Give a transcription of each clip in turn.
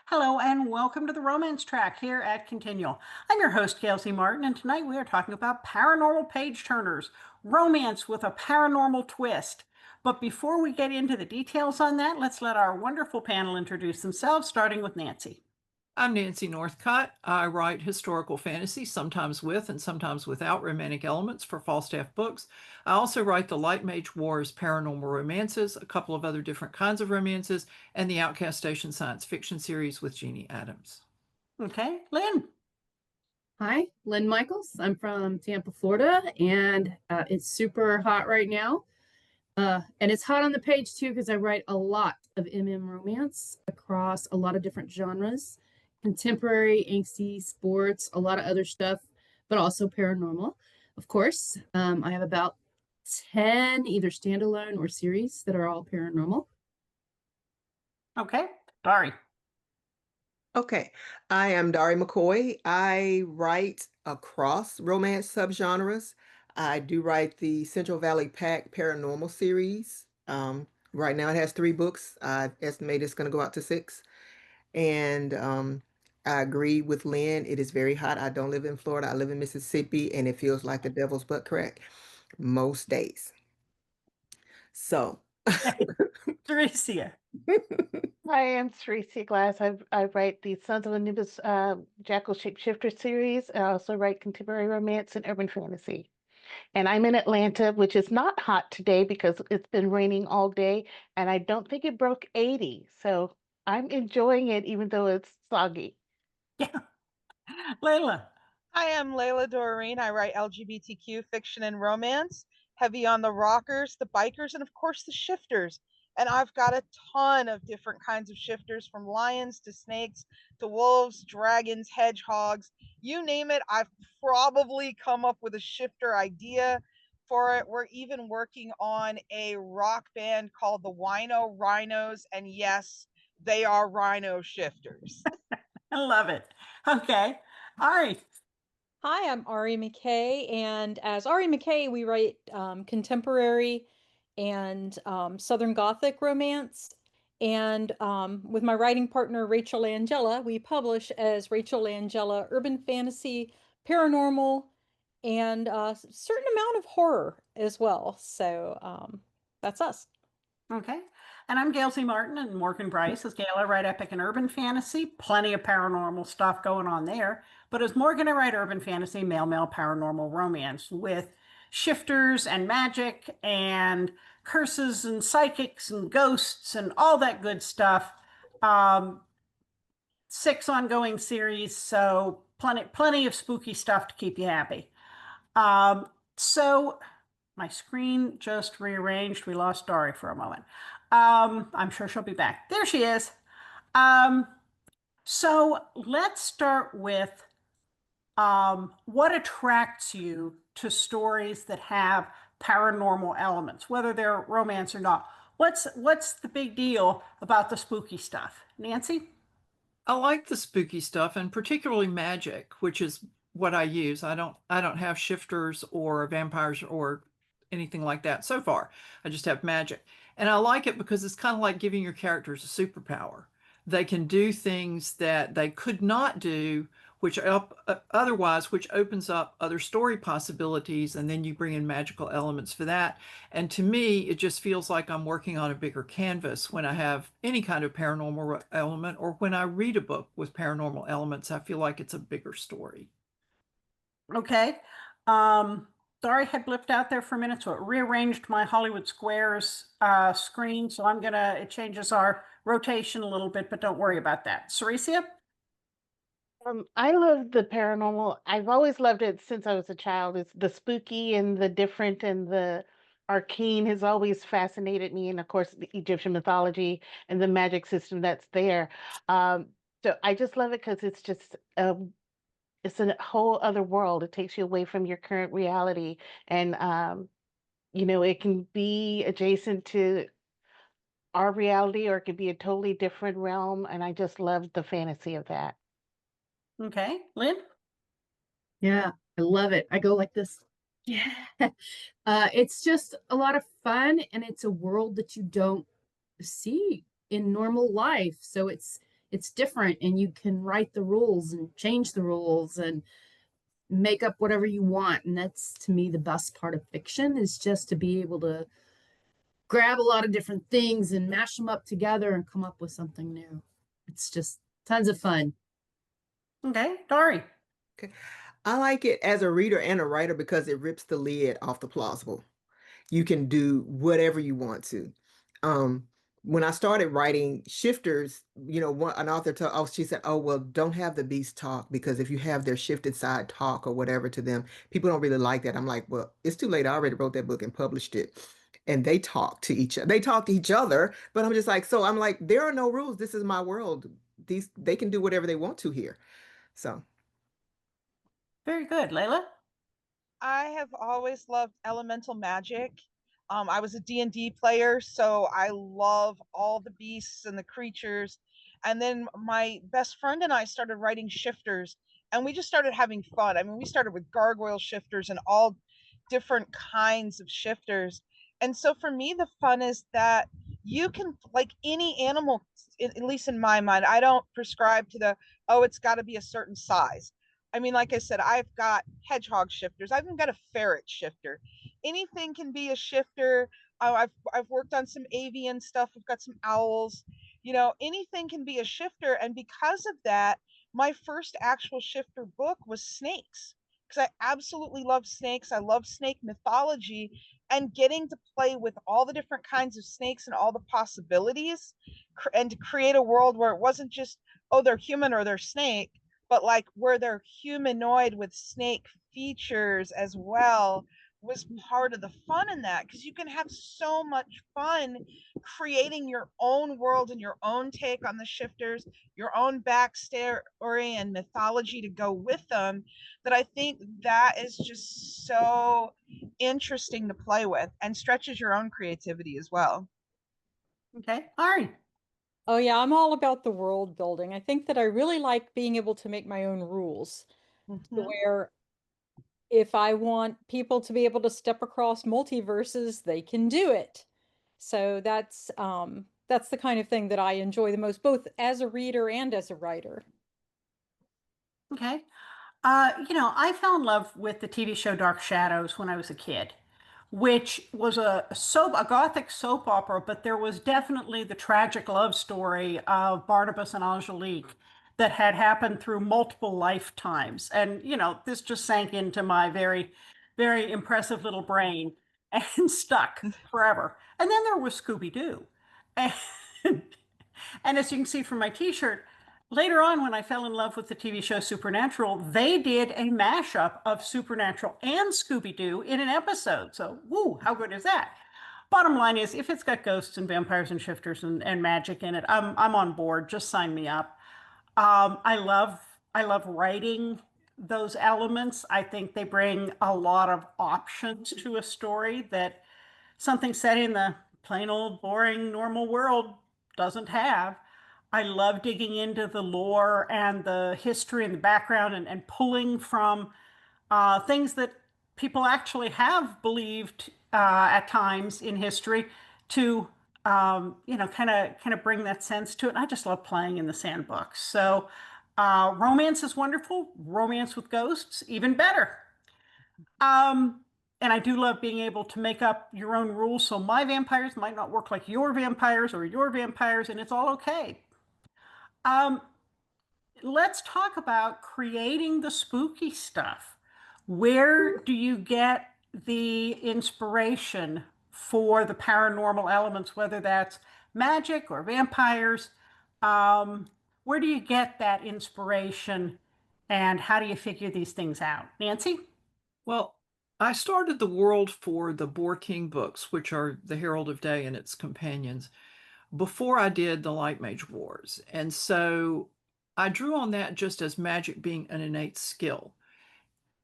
Hello and welcome to the Romance Track here at Continual. I'm your host, Gail Z Martin, and tonight we are talking about paranormal page turners, romance with a paranormal twist. But before we get into the details on that, let's let our wonderful panel introduce themselves, starting with Nancy. I'm Nancy Northcott. I write historical fantasy, sometimes with and sometimes without romantic elements for Falstaff Books. I also write the Light Mage Wars paranormal romances, a couple of other different kinds of romances, and the Outcast Station science fiction series with Jeannie Adams. Okay, Lynn. Hi, Lynn Michaels. I'm from Tampa, Florida, and it's super hot right now. And it's hot on the page too, because I write a lot of romance across a lot of different genres, contemporary, angsty, sports, a lot of other stuff, but also paranormal. Of course, I have about 10 either standalone or series that are all paranormal. Okay, Darie. Okay, I am Darie McCoy. I write across romance subgenres. I do write the Central Valley Pack Paranormal series. Right now it has 3 books. I estimate it's going to go out to 6. And I agree with Lynn. It is very hot. I don't live in Florida. I live in Mississippi, and it feels like the devil's butt crack most days. So, Seressia. Hi, I'm Seressia Glass. I write the Sons of Olympus Jackal Shapeshifter series. I also write contemporary romance and urban fantasy. And I'm in Atlanta, which is not hot today because it's been raining all day, and I don't think it broke 80. So I'm enjoying it even though it's soggy. Yeah. Layla. Hi, I'm Layla Dorine. I write LGBTQ fiction and romance, heavy on the rockers, the bikers, and of course the shifters. And I've got a ton of different kinds of shifters, from lions to snakes to wolves, dragons, hedgehogs, you name it. I've probably come up with a shifter idea for it. We're even working on a rock band called the Wino Rhinos. And yes, they are rhino shifters. I love it. Okay. All right. Hi, I'm Ari McKay, and as Ari McKay, we write contemporary and Southern Gothic romance. And with my writing partner, Rachel Angela, we publish as Rachel Angela Urban Fantasy, Paranormal, and a certain amount of horror as well. So that's us. Okay. And I'm Gail Z Martin, and Morgan Brice as Gail. I write epic and urban fantasy, plenty of paranormal stuff going on there. But as Morgan, I write urban fantasy, male paranormal romance with shifters and magic and curses and psychics and ghosts and all that good stuff. 6 ongoing series, so plenty of spooky stuff to keep you happy. So my screen just rearranged. We lost Darie for a moment. I'm sure she'll be back. There she is. So let's start with what attracts you to stories that have paranormal elements, whether they're romance or not. What's the big deal about the spooky stuff? Nancy? I like the spooky stuff, and particularly magic, which is what I use. I don't have shifters or vampires or anything like that so far. I just have magic. And I like it because it's kind of like giving your characters a superpower. They can do things that they could not do, which otherwise, which opens up other story possibilities, and then you bring in magical elements for that. And to me, it just feels like I'm working on a bigger canvas when I have any kind of paranormal element, or when I read a book with paranormal elements. I feel like it's a bigger story. Okay. Darie had blipped out there for a minute, so it rearranged my Hollywood Squares screen. So it changes our rotation a little bit, but don't worry about that. Seressia? I love the paranormal. I've always loved it since I was a child. It's the spooky and the different and the arcane has always fascinated me. And of course, the Egyptian mythology and the magic system that's there. So I just love it because it's a whole other world. It takes you away from your current reality. And, it can be adjacent to our reality or it could be a totally different realm. And I just love the fantasy of that. Okay. Lynn? Yeah, I love it. I go like this. Yeah. It's just a lot of fun, and it's a world that you don't see in normal life. So it's different, and you can write the rules and change the rules and make up whatever you want. And that's, to me, the best part of fiction, is just to be able to grab a lot of different things and mash them up together and come up with something new. It's just tons of fun. Okay, Dory. Okay. I like it as a reader and a writer because it rips the lid off the plausible. You can do whatever you want to. Um, when I started writing shifters, an author told, oh, she said, oh, well, don't have the beast talk, because if you have their shifted side talk or whatever to them, people don't really like that. I'm like, well, it's too late. I already wrote that book and published it. And they talk to each other. They talk to each other, but I'm just like, so I'm like, there are no rules. This is my world. They can do whatever they want to here. So. Very good. Layla? I have always loved elemental magic. I was a D&D player, so I love all the beasts and the creatures. And then my best friend and I started writing shifters, and we just started having fun. I mean, we started with gargoyle shifters and all different kinds of shifters. And so for me, the fun is that you can, like any animal, at least in my mind, I don't prescribe to the, oh, it's got to be a certain size. I mean, like I said, I've got hedgehog shifters. I've even got a ferret shifter. Anything can be a shifter. I've worked on some avian stuff. We've got some owls. Anything can be a shifter. And because of that, my first actual shifter book was snakes, because I absolutely love snakes. I love snake mythology, and getting to play with all the different kinds of snakes and all the possibilities, and to create a world where it wasn't just, oh, they're human or they're snake, but like where they're humanoid with snake features as well, was part of the fun in that, because you can have so much fun creating your own world and your own take on the shifters, your own backstory and mythology to go with them, that I think that is just so interesting to play with and stretches your own creativity as well. Okay, Ari. Oh yeah, I'm all about the world building. I think that I really like being able to make my own rules, to Mhm. where if I want people to be able to step across multiverses, they can do it. So that's the kind of thing that I enjoy the most, both as a reader and as a writer. Okay. I fell in love with the TV show Dark Shadows when I was a kid, which was a gothic soap opera, but there was definitely the tragic love story of Barnabas and Angelique that had happened through multiple lifetimes. And, this just sank into my very, very impressive little brain and stuck forever. And then there was Scooby-Doo. And, and as you can see from my t-shirt, later on, when I fell in love with the TV show Supernatural, they did a mashup of Supernatural and Scooby-Doo in an episode. So, woo, how good is that? Bottom line is, if it's got ghosts and vampires and shifters and magic in it, I'm on board. Just sign me up. I love writing those elements. I think they bring a lot of options to a story that something set in the plain old boring normal world doesn't have. I love digging into the lore and the history and the background, and pulling from things that people actually have believed at times in history to kind of bring that sense to it. And I just love playing in the sandbox. So romance is wonderful. Romance with ghosts, even better. Um, and I do love being able to make up your own rules. So my vampires might not work like your vampires or your vampires, and it's all okay. Um, let's talk about creating the spooky stuff. Where do you get the inspiration for the paranormal elements, whether that's magic or vampires? Um, where do you get that inspiration, and how do you figure these things out? Nancy? Well, I started the world for the Boar King books, which are the Herald of Day and its companions, before I did the Light Mage Wars. And so I drew on that just as magic being an innate skill.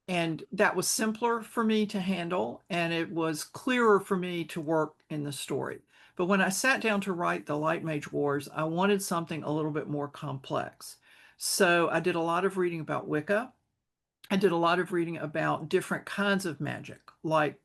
And that was simpler for me to handle, and it was clearer for me to work in the story. But when I sat down to write the Light Mage Wars, I wanted something a little bit more complex. So I did a lot of reading about Wicca. I did a lot of reading about different kinds of magic, like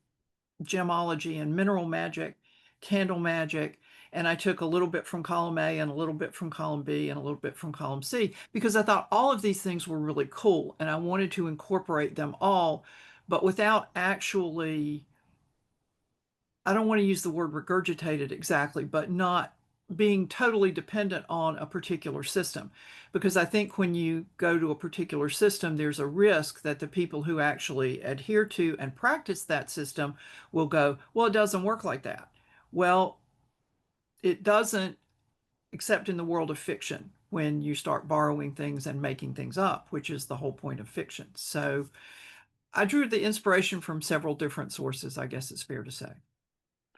gemology and mineral magic, candle magic, and I took a little bit from column A and a little bit from column B and a little bit from column C because I thought all of these things were really cool and I wanted to incorporate them all, but without actually, I don't want to use the word regurgitated exactly, but not being totally dependent on a particular system. Because I think when you go to a particular system, there's a risk that the people who actually adhere to and practice that system will go, well, it doesn't work like that. Well, it doesn't, except in the world of fiction, when you start borrowing things and making things up, which is the whole point of fiction. So I drew the inspiration from several different sources, I guess it's fair to say.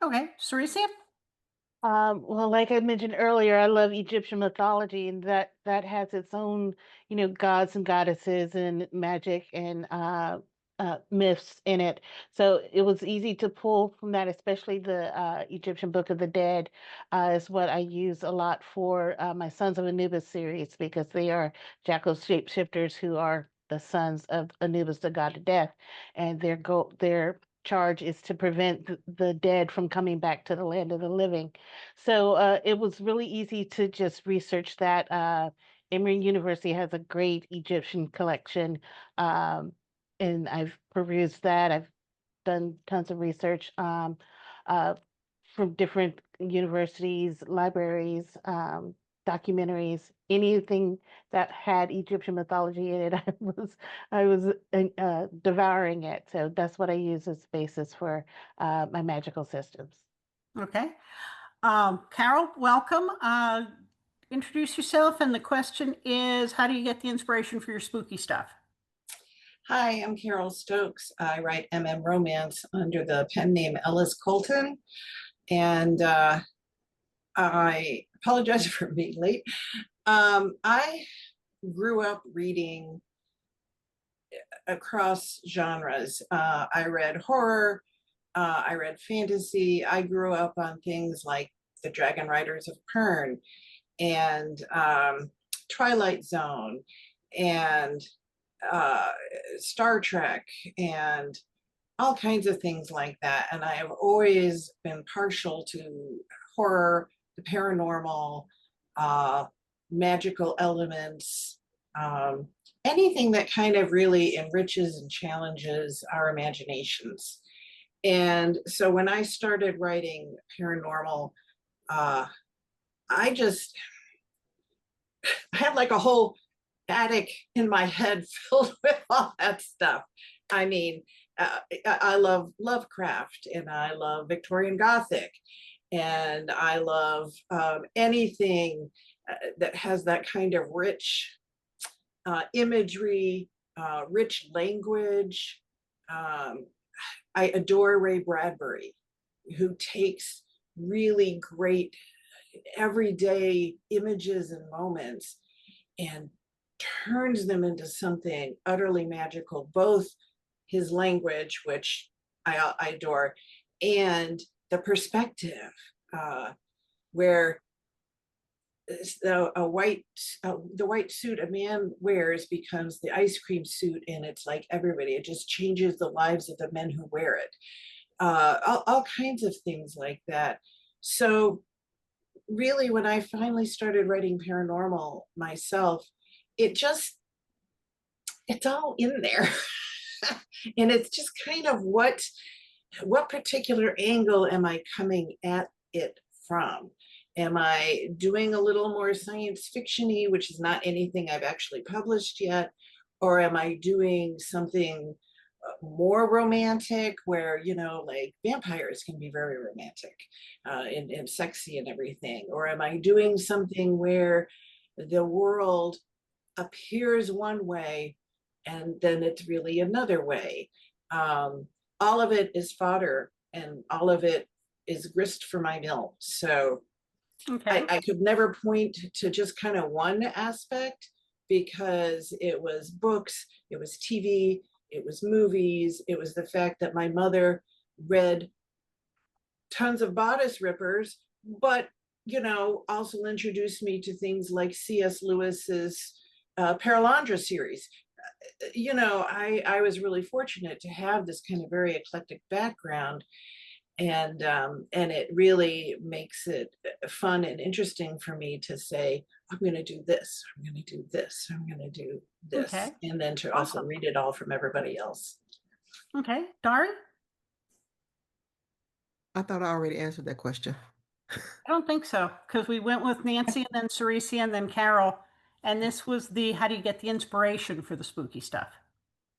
Okay, Seressia? Well, like I mentioned earlier, I love Egyptian mythology, and that has its own, gods and goddesses and magic and myths in it. So it was easy to pull from that, especially the Egyptian Book of the Dead is what I use a lot for my Sons of Anubis series because they are jackal shapeshifters who are the sons of Anubis, the god of death, and their charge is to prevent the dead from coming back to the land of the living. So it was really easy to just research that. Emory University has a great Egyptian collection, and I've perused that. I've done tons of research uh, from different universities, libraries, documentaries, anything that had Egyptian mythology in it. I was devouring it. So that's what I use as basis for my magical systems. Okay. Carol, welcome. Introduce yourself, and the question is, how do you get the inspiration for your spooky stuff? Hi, I'm Carol Stokes. I write romance under the pen name Ellis Colton, and I apologize for being late. I grew up reading across genres. I read horror, I read fantasy. I grew up on things like The Dragon Riders of Pern and Twilight Zone and Star Trek and all kinds of things like that. And I have always been partial to horror, the paranormal, magical elements, anything that kind of really enriches and challenges our imaginations. And so when I started writing paranormal, I had like a whole attic in my head filled with all that stuff. I mean, I love Lovecraft and I love Victorian Gothic and I love anything that has that kind of rich imagery, rich language. I adore Ray Bradbury, who takes really great everyday images and moments and turns them into something utterly magical, both his language, which I adore, and the perspective, where the white suit a man wears becomes the ice cream suit, and it's like everybody, it just changes the lives of the men who wear it. All kinds of things like that. So really, when I finally started writing paranormal myself, it's all in there. And it's just kind of what particular angle am I coming at it from? Am I doing a little more science fiction-y, which is not anything I've actually published yet? Or am I doing something more romantic where, like vampires can be very romantic and sexy and everything? Or am I doing something where the world appears one way and then it's really another way? All of it is fodder and all of it is grist for my mill. So Okay. I could never point to just kind of one aspect because it was books, it was TV, it was movies, it was the fact that my mother read tons of bodice rippers, but also introduced me to things like C.S. Lewis's Paralandra series. you know, I was really fortunate to have this kind of very eclectic background, and it really makes it fun and interesting for me to say, I'm going to do this, I'm going to do this, I'm going to do this, Okay. and then to also Awesome. read it all from everybody else. Okay. Darie? I thought I already answered that question. I don't think so, because we went with Nancy and then Seressia and then Carol. And this was the how do you get the inspiration for the spooky stuff?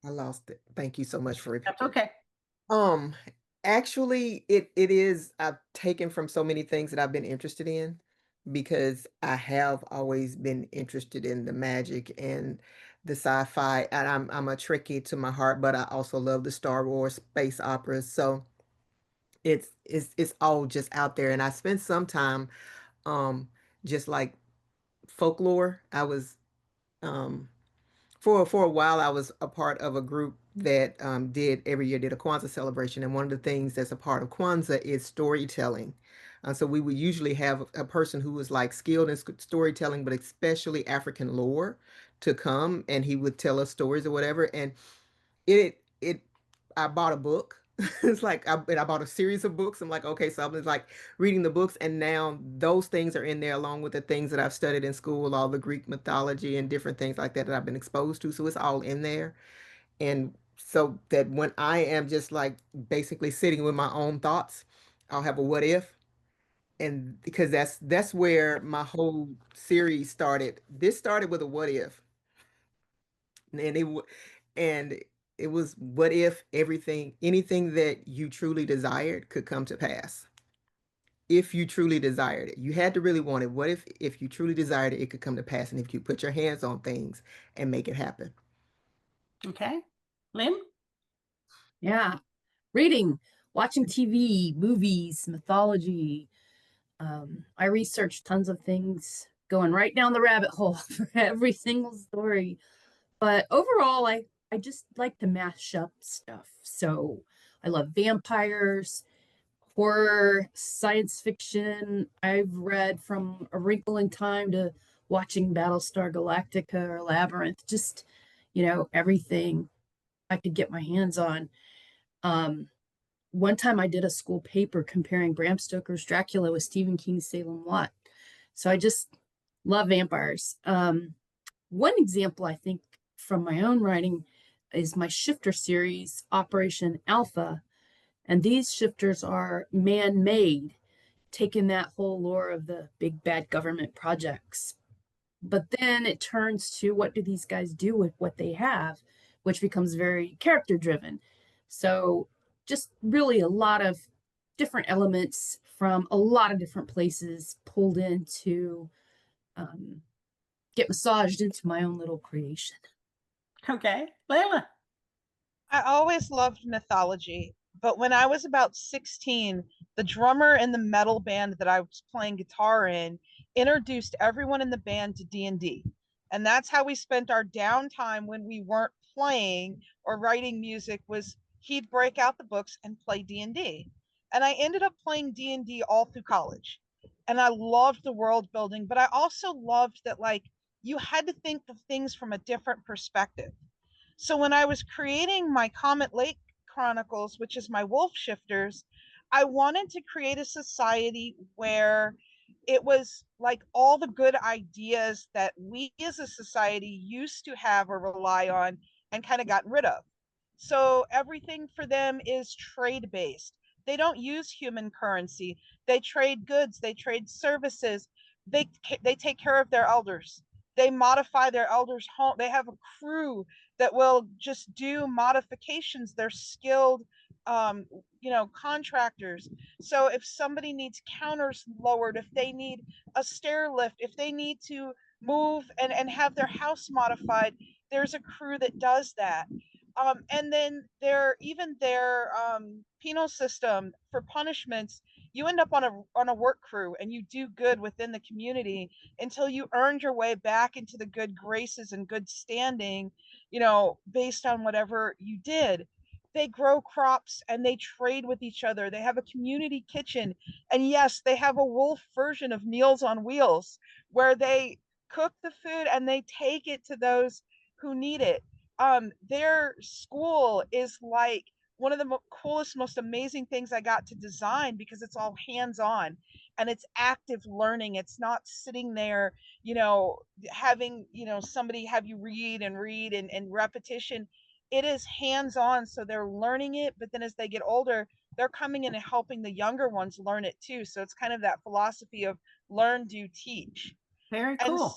I lost it. Thank you so much for That's repeating. okay. Um, actually, it is. I've taken from so many things that I've been interested in because I have always been interested in the magic and the sci-fi, and I'm a Trekkie to my heart, but I also love the Star Wars space operas. So it's all just out there, and I spent some time um just like folklore. I was um for a while I was a part of a group that did every year did a Kwanzaa celebration, and one of the things that's a part of Kwanzaa is storytelling. So we would usually have a person who was like skilled in storytelling, but especially African lore, to come, and he would tell us stories or whatever. And it I bought a book. It's like I bought a series of books. I'm like, okay, so I was like reading the books, and now those things are in there along with the things that I've studied in school, all the Greek mythology and different things like that that I've been exposed to. So it's all in there. And so that when I am just like basically sitting with my own thoughts, I'll have a what if. And because that's where my whole series started. This started with a what if. And and it was what if anything that you truly desired could come to pass. If you truly desired it, you had to really want it. What if you truly desired it, it could come to pass, and if you put your hands on things and make it happen. Okay. Lynn? Yeah. Reading, watching TV, movies, mythology. I researched tons of things, going right down the rabbit hole for every single story. But overall, I just like to mash up stuff. So I love vampires, horror, science fiction. I've read from A Wrinkle in Time to watching Battlestar Galactica or Labyrinth, just, everything I could get my hands on. Um, One time I did a school paper comparing Bram Stoker's Dracula with Stephen King's Salem Lot. So I just love vampires. One example I think from my own writing is my shifter series, Operation Alpha. And these shifters are man made, taking that whole lore of the big bad government projects. But then it turns to what do these guys do with what they have, which becomes very character driven. So just really a lot of different elements from a lot of different places pulled in to get massaged into my own little creation. Okay. Layla? I always loved mythology, but when I was about 16, the drummer in the metal band that I was playing guitar in introduced everyone in the band to D&D. And that's how we spent our downtime when we weren't playing or writing music was he'd break out the books and play D&D. And I ended up playing D&D all through college. And I loved the world building, but I also loved that like you had to think of things from a different perspective. So when I was creating my Comet Lake Chronicles, which is my wolf shifters, I wanted to create a society where it was like all the good ideas that we as a society used to have or rely on and kind of got rid of. So everything for them is trade based. They don't use human currency. They trade goods, they trade services. They take care of their elders. They modify their elders' home. They have a crew that will just do modifications. They're skilled, um, contractors. So if somebody needs counters lowered, if they need a stair lift, if they need to move and have their house modified, there's a crew that does that. And then their penal system for punishments, you end up on a work crew and you do good within the community until you earned your way back into the good graces and good standing, based on whatever you did. They grow crops and they trade with each other. They have a community kitchen. And yes, they have a wolf version of Meals on Wheels where they cook the food and they take it to those who need it. their school is like one of the coolest, most amazing things I got to design, because it's all hands on and it's active learning. It's not sitting there, having, somebody have you read and repetition. It is hands on. So they're learning it. But then as they get older, they're coming in and helping the younger ones learn it too. So it's kind of that philosophy of learn, do, teach. Very And cool.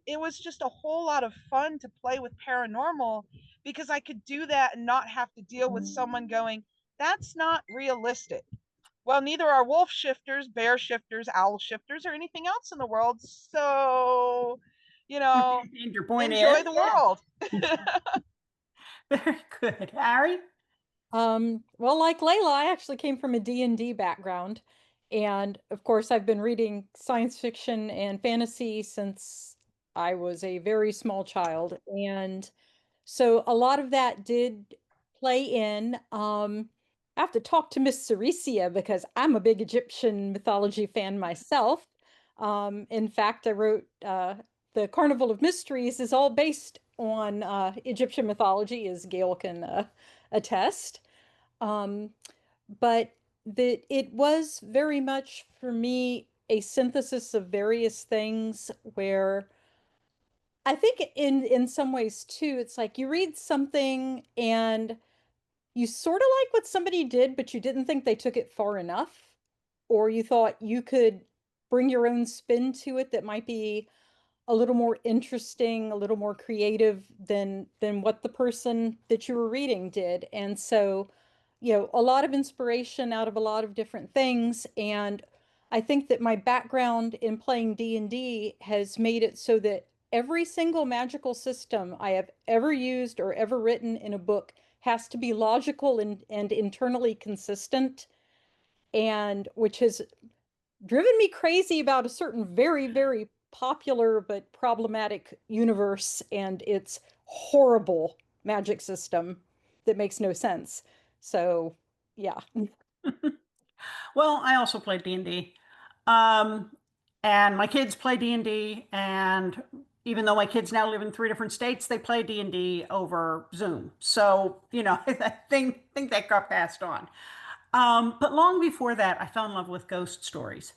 it was just a whole lot of fun to play with paranormal, because I could do that and not have to deal with someone going, that's not realistic. Well, neither are wolf shifters, bear shifters, owl shifters, or anything else in the world. So, And your point enjoy is? the world. Very good. Ari? Well, like Layla, I actually came from a D&D background. And of course, I've been reading science fiction and fantasy since I was a very small child. And so a lot of that did play in. I have to talk to Miss Seressia because I'm a big Egyptian mythology fan myself. In fact, I wrote the Carnival of Mysteries is all based on Egyptian mythology, as Gail can attest. Um, but it was very much for me a synthesis of various things where I think in some ways too, it's like you read something and you sort of like what somebody did, but you didn't think they took it far enough, or you thought you could bring your own spin to it that might be a little more interesting, a little more creative than what the person that you were reading did. And so, a lot of inspiration out of a lot of different things. And I think that my background in playing D&D has made it so that every single magical system I have ever used or ever written in a book has to be logical and internally consistent, and which has driven me crazy about a certain very, very popular but problematic universe and its horrible magic system that makes no sense. So, yeah. Well, I also play D&D. Um, and my kids play D&D, and even though my kids now live in 3 different states, they play D&D over Zoom. So, I think that got passed on. But long before that, I fell in love with ghost stories.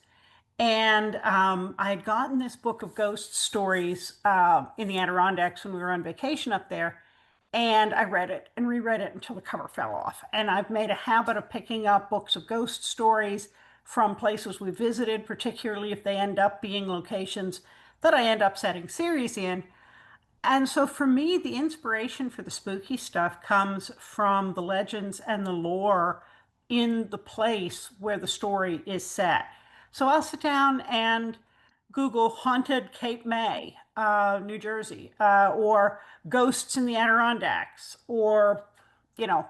And I had gotten this book of ghost stories in the Adirondacks when we were on vacation up there. And I read it and reread it until the cover fell off. And I've made a habit of picking up books of ghost stories from places we visited, particularly if they end up being locations that I end up setting series in. And so for me, the inspiration for the spooky stuff comes from the legends and the lore in the place where the story is set. So I'll sit down and Google haunted Cape May, New Jersey, or ghosts in the Adirondacks, or, you know,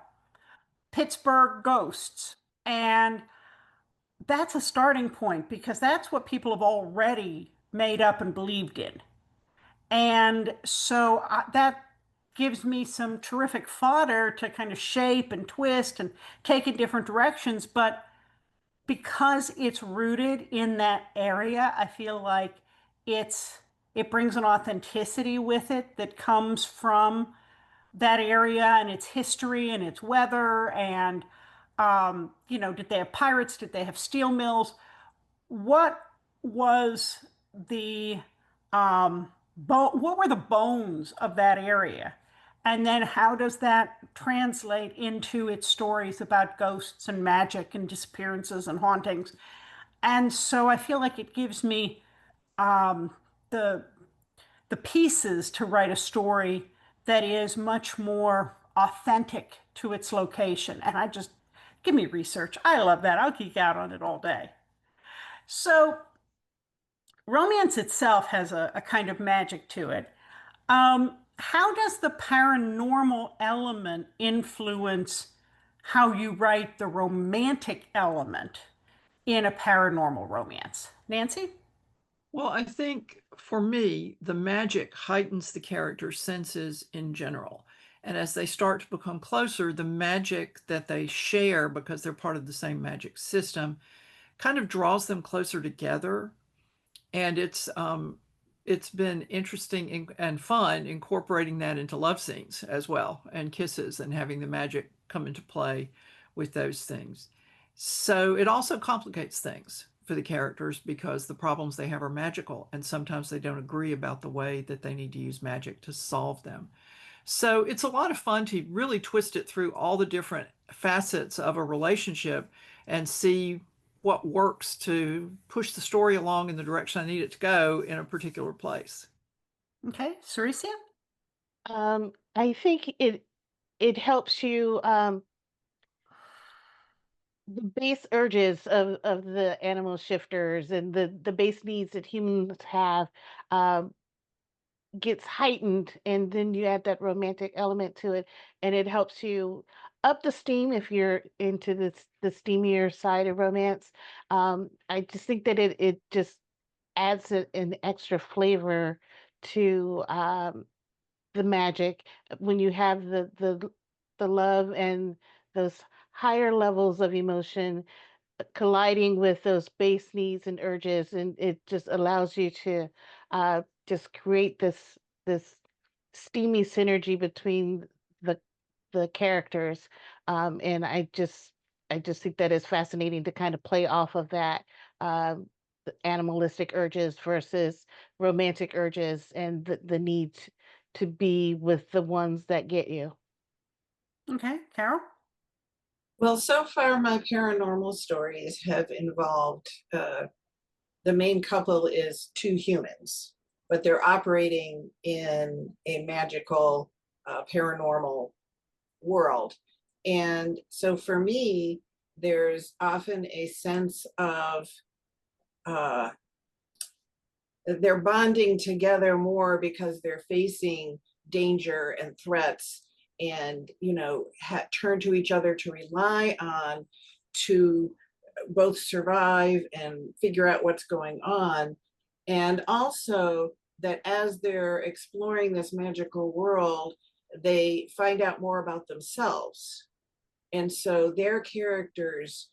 Pittsburgh ghosts. And that's a starting point because that's what people have already made up and believed in. And so that gives me some terrific fodder to kind of shape and twist and take in different directions. But because it's rooted in that area, I feel like it brings an authenticity with it that comes from that area and its history and its weather. And did they have pirates? Did they have steel mills? What was the what were the bones of that area? And then how does that translate into its stories about ghosts and magic and disappearances and hauntings? And so I feel like it gives me um, the the pieces to write a story that is much more authentic to its location. And I just give me research. I love that. I'll geek out on it all day. So romance itself has a kind of magic to it. How does the paranormal element influence how you write the romantic element in a paranormal romance? Nancy? Well, I think for me, the magic heightens the character's senses in general. And as they start to become closer, the magic that they share, because they're part of the same magic system, kind of draws them closer together. And it's been interesting and fun incorporating that into love scenes as well, and kisses, and having the magic come into play with those things. So it also complicates things for the characters because the problems they have are magical, and sometimes they don't agree about the way that they need to use magic to solve them. So it's a lot of fun to really twist it through all the different facets of a relationship and see what works to push the story along in the direction I need it to go in a particular place. Okay, Seressia? I think it helps you, the base urges of the animal shifters and the base needs that humans have, um, gets heightened, and then you add that romantic element to it, and it helps you up the steam if you're into the steamier side of romance. I just think that it just adds an extra flavor to, the magic when you have the love and those higher levels of emotion colliding with those base needs and urges, and it just allows you to, just create this steamy synergy between the the characters. And I just think that is fascinating to kind of play off of that, um, the animalistic urges versus romantic urges, and the need to be with the ones that get you. Okay, Carol? Well, so far my paranormal stories have involved the main couple is two humans, but they're operating in a magical paranormal world. And so for me, there's often a sense of uh, they're bonding together more because they're facing danger and threats, and turn to each other to rely on to both survive and figure out what's going on. And also that as they're exploring this magical world, they find out more about themselves, and so their characters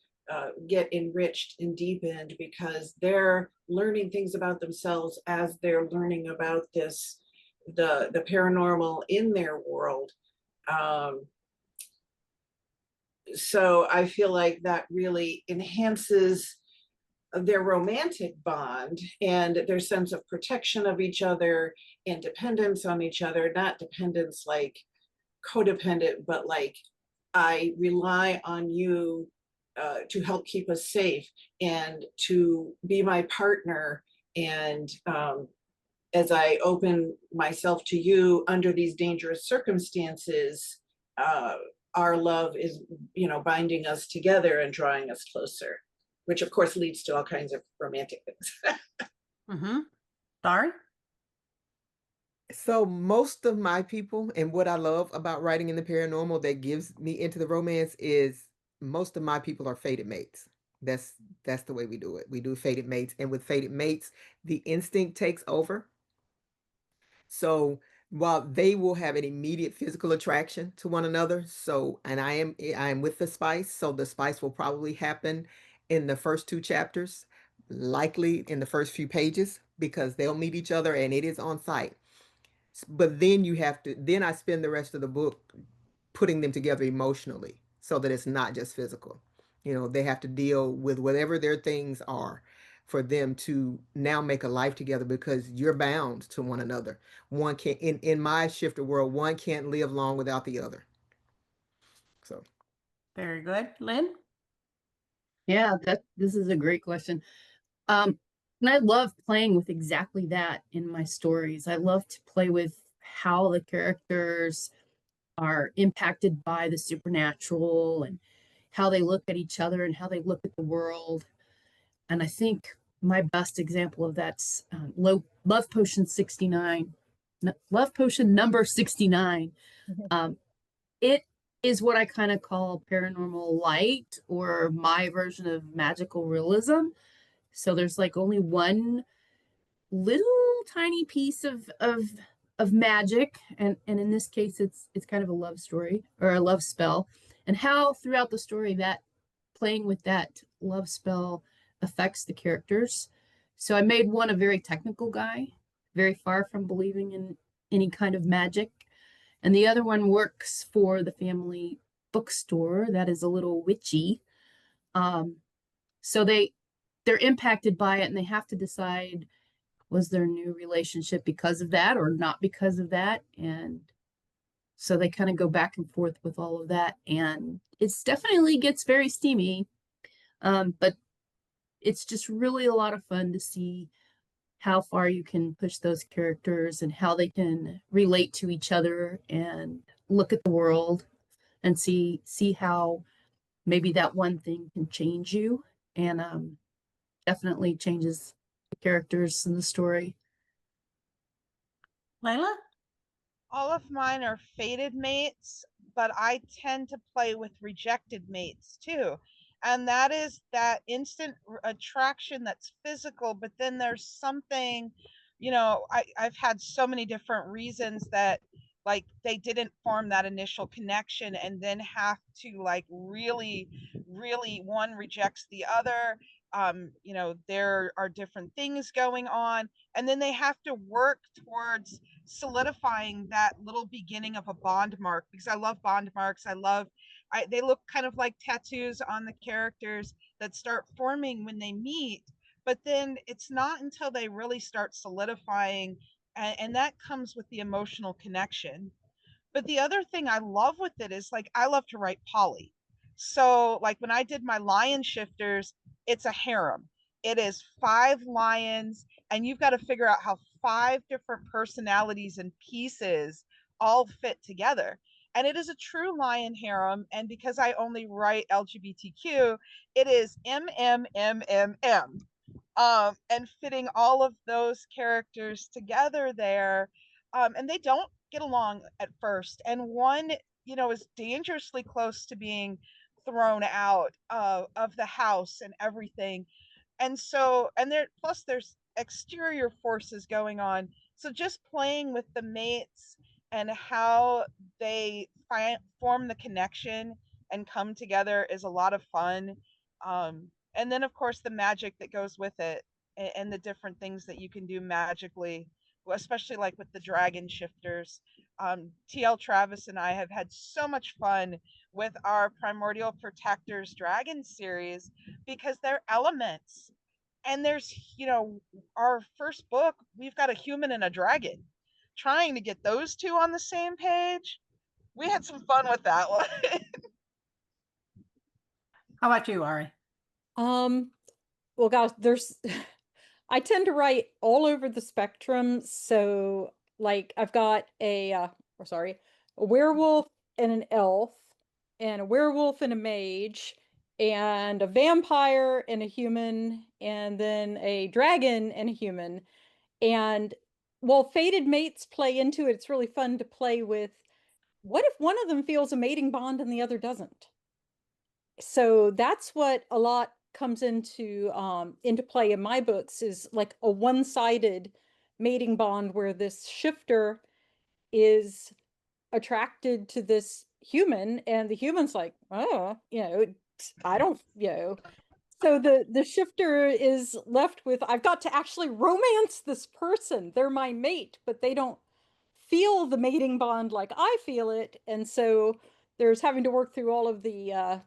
get enriched and deepened because they're learning things about themselves as they're learning about the paranormal in their world. Um, so I feel like that really enhances their romantic bond and their sense of protection of each other and dependence on each other, not dependence like codependent, but like I rely on you to help keep us safe and to be my partner. And as I open myself to you under these dangerous circumstances, our love is, binding us together and drawing us closer, which of course leads to all kinds of romantic things. Mm-hmm. Darie? So most of my people, and what I love about writing in the paranormal that gives me into the romance, is most of my people are fated mates. That's the way we do it. We do fated mates, and with fated mates, the instinct takes over. So while they will have an immediate physical attraction to one another, so and I am with the spice, so the spice will probably happen in the first two chapters, likely in the first few pages, because they'll meet each other and it is on site. But then I spend the rest of the book putting them together emotionally so that it's not just physical. They have to deal with whatever their things are for them to now make a life together, because you're bound to one another. One can't, in my shifter world, one can't live long without the other. So Very good. Lynn? Yeah, this is a great question. And I love playing with exactly that in my stories. I love to play with how the characters are impacted by the supernatural and how they look at each other and how they look at the world. And I think my best example of that's Love Potion 69, Love Potion number 69. It is what I kind of call paranormal light, or my version of magical realism. So there's like only one little tiny piece of magic, and in this case it's kind of a love story or a love spell, and how throughout the story that playing with that love spell affects the characters. So I made one a very technical guy very far from believing in any kind of magic. And the other one works for the family bookstore that is a little witchy. So they're impacted by it, and they have to decide, was their new relationship because of that or not because of that? And so they kind of go back and forth with all of that, and it's definitely gets very steamy. But it's just really a lot of fun to see how far you can push those characters and how they can relate to each other and look at the world and see how maybe that one thing can change you, and definitely changes the characters in the story. Layla? All of mine are fated mates, but I tend to play with rejected mates too. And that is that instant attraction that's physical, but then there's something, I've had so many different reasons that like they didn't form that initial connection and then have to like really, really one rejects the other. There are different things going on, and then they have to work towards solidifying that little beginning of a bond mark, because I love bond marks. They look kind of like tattoos on the characters that start forming when they meet, but then it's not until they really start solidifying, and that comes with the emotional connection. But the other thing I love with it is like I love to write poly. So like when I did my lion shifters, it's a harem. It is 5 lions, and you've got to figure out how 5 different personalities and pieces all fit together. And it is a true lion harem. And because I only write LGBTQ, it is MMMMM. And fitting all of those characters together there. And they don't get along at first. And one, is dangerously close to being thrown out of the house and everything. And so, and there, plus there's exterior forces going on. So just playing with the mates and how they form the connection and come together is a lot of fun. And then, of course, the magic that goes with it, and the different things that you can do magically, especially like with the dragon shifters. TL Travis and I have had so much fun with our Primordial Protectors Dragon series because they're elements. And there's, our first book, we've got a human and a dragon. Trying to get those two on the same page, we had some fun with that one. How about you, Ari? Well, guys, I tend to write all over the spectrum. So like I've got a werewolf and an elf, and a werewolf and a mage, and a vampire and a human, and then a dragon and a human. And while fated mates play into it, it's really fun to play with, what if one of them feels a mating bond and the other doesn't? So that's what a lot comes into play in my books, is like a one-sided mating bond where this shifter is attracted to this human and the human's like, oh, I don't, so the shifter is left with, I've got to actually romance this person. They're my mate, but they don't feel the mating bond like I feel it. And so there's having to work through all of the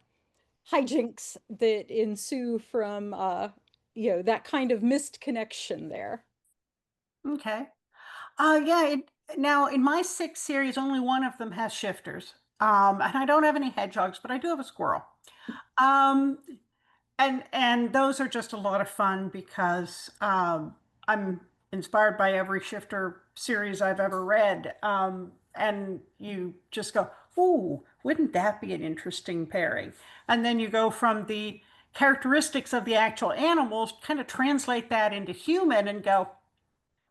hijinks that ensue from that kind of missed connection there. Okay. Yeah, now in my 6 series, only one of them has shifters. And I don't have any hedgehogs, but I do have a squirrel. And those are just a lot of fun because I'm inspired by every shifter series I've ever read. And you just go, ooh, wouldn't that be an interesting pairing? And then you go from the characteristics of the actual animals, kind of translate that into human and go,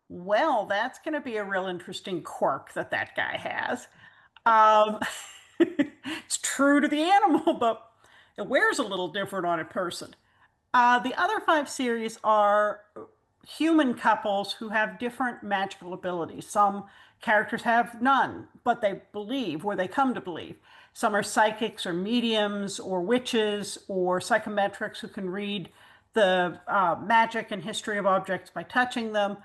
well, that's going to be a real interesting quirk that guy has. It's true to the animal, but it wears a little different on a person. The other 5 series are human couples who have different magical abilities. Some characters have none, but they believe, or they come to believe. Some are psychics or mediums or witches or psychometrics who can read the magic and history of objects by touching them.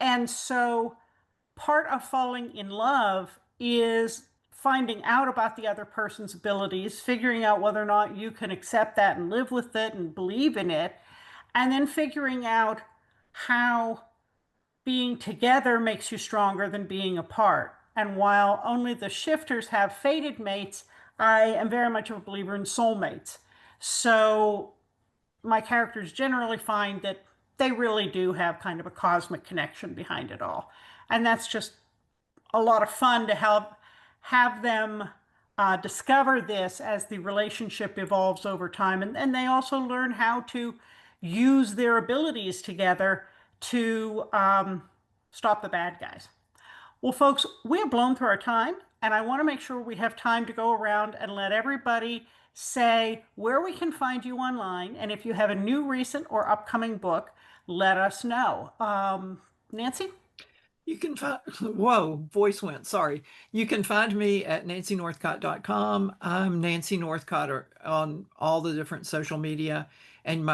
And so part of falling in love is finding out about the other person's abilities, figuring out whether or not you can accept that and live with it and believe in it, and then figuring out how being together makes you stronger than being apart. And while only the shifters have fated mates, I am very much of a believer in soulmates. So my characters generally find that they really do have kind of a cosmic connection behind it all. And that's just a lot of fun to have them discover this as the relationship evolves over time. And they also learn how to use their abilities together to stop the bad guys. Well, folks, we have blown through our time, and I want to make sure we have time to go around and let everybody say where we can find you online. And if you have a new, recent, or upcoming book, let us know. Nancy? You can find, whoa, voice went, sorry. You can find me at nancynorthcott.com. I'm Nancy Northcott on all the different social media. And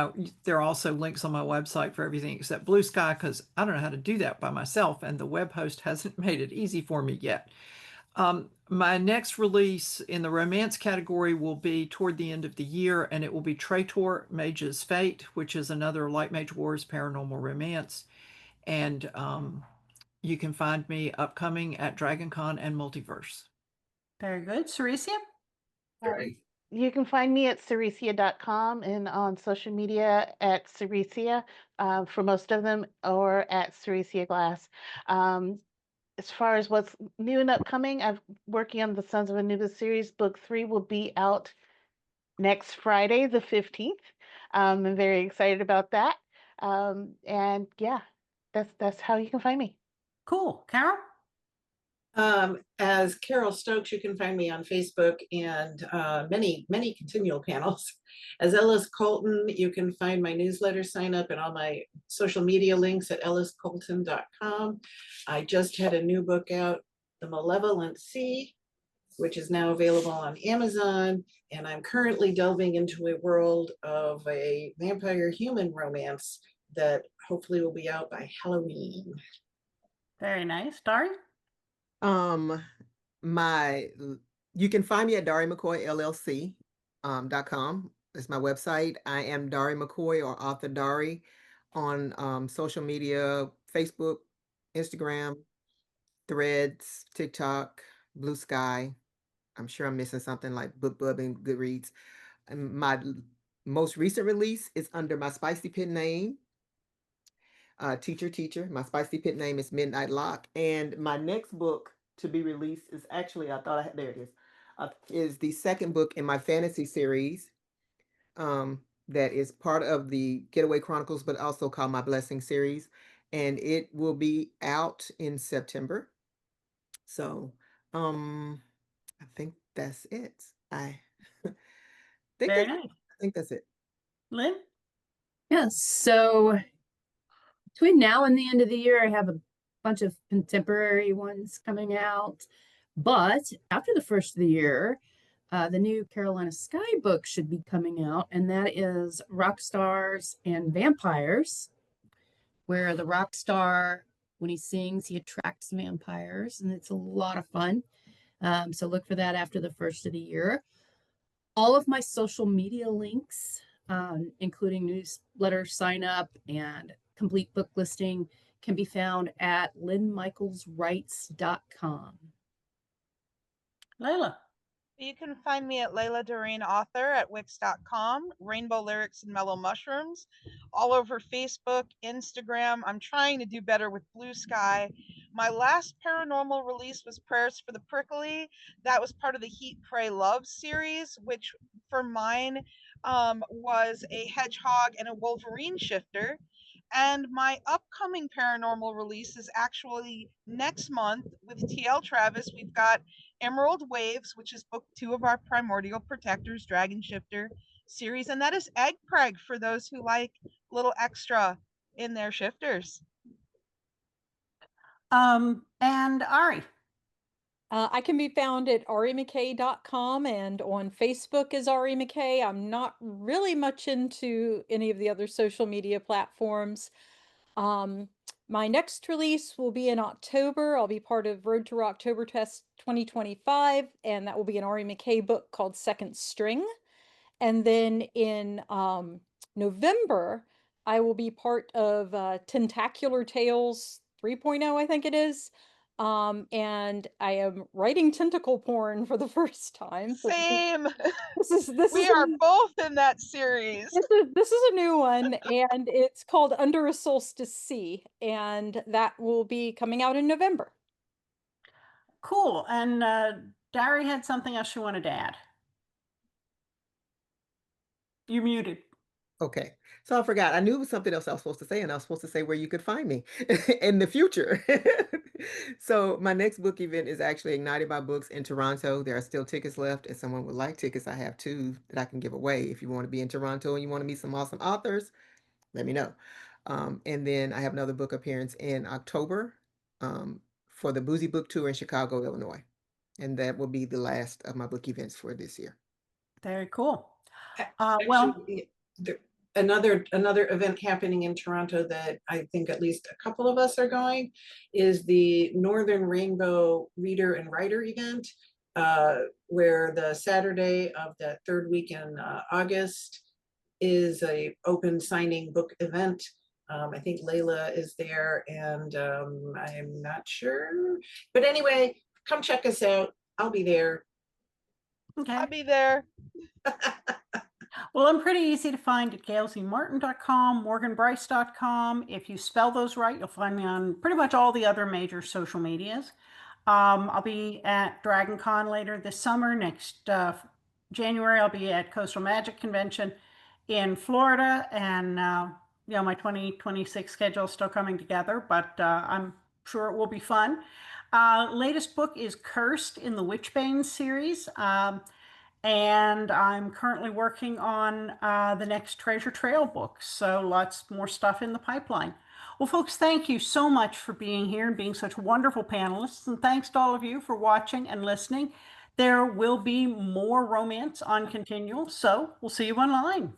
there are also links on my website for everything except Blue Sky, because I don't know how to do that by myself. And the web host hasn't made it easy for me yet. My next release in the romance category will be toward the end of the year, and it will be Traitor Mage's Fate, which is another Light Mage Wars paranormal romance. And you can find me upcoming at DragonCon and Multiverse. Very good. Seressia? You can find me at Seressia.com and on social media at Seressia for most of them, or at Seressia Glass. As far as what's new and upcoming, I'm working on the Sons of Anubis series. Book 3 will be out next Friday, the 15th. I'm very excited about that. And yeah, that's how you can find me. Cool. Carol? As Carol Stokes, you can find me on Facebook and many continual panels. As Ellis Colton, you can find my newsletter sign up and all my social media links at elliscolton.com. I just had a new book out, The Malevolent Sea, which is now available on Amazon. And I'm currently delving into a world of a vampire human romance that hopefully will be out by Halloween. Very nice. Darie? You can find me at Darie McCoy LLC .com. That's my website. I am Darie McCoy, or author Darie, on social media, Facebook, Instagram, Threads, TikTok, Blue Sky. I'm sure I'm missing something like BookBub and Goodreads. And my most recent release is under my Spicy Pit name, Teacher. My Spicy Pit name is Midnight Lock. And my next book to be released is actually, there it is the second book in my fantasy series that is part of the Getaway Chronicles, but also called My Blessing series. And it will be out in September. So I think that's it. I Very nice. think that's it. Lynn? Yes. So between now and the end of the year, I have a bunch of contemporary ones coming out. But after the first of the year, the new Carolina Sky book should be coming out, and that is Rock Stars and Vampires, where the rock star, when he sings, he attracts vampires, and it's a lot of fun. So look for that after the first of the year. All of my social media links, including newsletter sign up and complete book listing, can be found at lynnmichaelswrites.com. Layla? You can find me at Layla Dorine author at wix.com, Rainbow Lyrics and Mellow Mushrooms, all over Facebook, Instagram. I'm trying to do better with Blue Sky. My last paranormal release was Prayers for the Prickly. That was part of the Heat, Pray, Love series, which for mine was a hedgehog and a Wolverine shifter. And my upcoming paranormal release is actually next month with TL Travis. We've got Emerald Waves, which is book 2 of our Primordial Protectors Dragon Shifter series. And that is Egg Preg for those who like a little extra in their shifters. And Ari? I can be found at arimckay.com and on Facebook as Ari McKay. I'm not really much into any of the other social media platforms. My next release will be in October. I'll be part of Road to Rocktoberfest 2025, and that will be an Ari McKay book called Second String. And then in November, I will be part of Tentacular Tales 3.0, I think it is. And I am writing tentacle porn for the first time. Same. This We is are both in that series. this is a new one, and it's called Under a Solstice Sea, and that will be coming out in November. Cool. And Darie had something else she wanted to add. You're muted. Okay. So I forgot. I knew it was something else I was supposed to say, and I was supposed to say where you could find me in the future. So my next book event is actually Ignited by Books in Toronto. There are still tickets left. If someone would like tickets, I have 2 that I can give away. If you want to be in Toronto and you want to meet some awesome authors, let me know. And then I have another book appearance in October for the Boozy Book Tour in Chicago, Illinois. And that will be the last of my book events for this year. Very cool. Actually, another event happening in Toronto that I think at least a couple of us are going is the Northern Rainbow Reader and Writer event, where the Saturday of the 3rd week in August is a open signing book event. I think Layla is there, and I'm not sure, but anyway, come check us out. I'll be there. Okay. I'll be there. Well, I'm pretty easy to find at gailzmartin.com, morganbrice.com. If you spell those right, you'll find me on pretty much all the other major social medias. I'll be at DragonCon later this summer. Next January, I'll be at Coastal Magic Convention in Florida, and my 2026 schedule is still coming together, but I'm sure it will be fun. Latest book is Cursed in the Witchbane series. And I'm currently working on the next Treasure Trail book. So lots more stuff in the pipeline. Well, folks, thank you so much for being here and being such wonderful panelists. And thanks to all of you for watching and listening. There will be more romance on Continual, so we'll see you online.